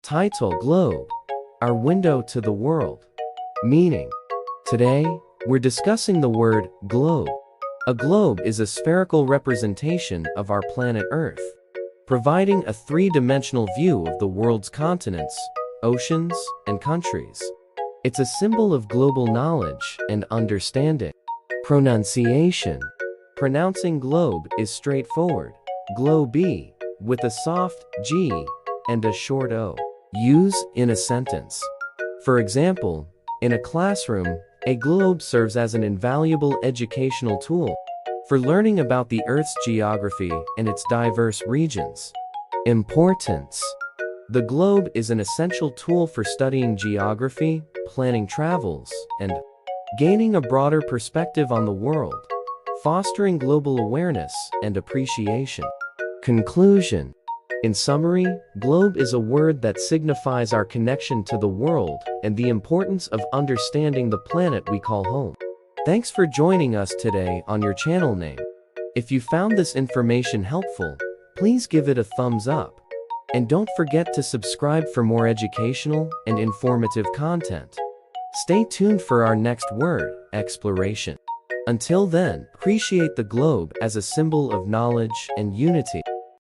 Title: ɡləʊb, our window to the world. Meaning: today, we're discussing the word ɡloʊb. A globe is a spherical representation of our planet Earth, providing a three-dimensional view of the world's continents, oceans, and countries. It's a symbol of global knowledge and understanding. Pronunciation: pronouncing ɡləʊb is straightforward, ɡləʊb, with a soft G and a short O. Use in a sentence. For example, in a classroom, a ɡləʊb serves as an invaluable educational tool for learning about the Earth's geography and its diverse regions. Importance: the ɡləʊb is an essential tool for studying geography, planning travels, and gaining a broader perspective on the world, fostering global awareness and appreciation. Conclusion: in summary, ɡləʊb is a word that signifies our connection to the world and the importance of understanding the planet we call home. Thanks for joining us today on your channel name. If you found this information helpful, please give it a thumbs up. And don't forget to subscribe for more educational and informative content. Stay tuned for our next word exploration. Until then, appreciate the ɡləʊb as a symbol of knowledge and unity.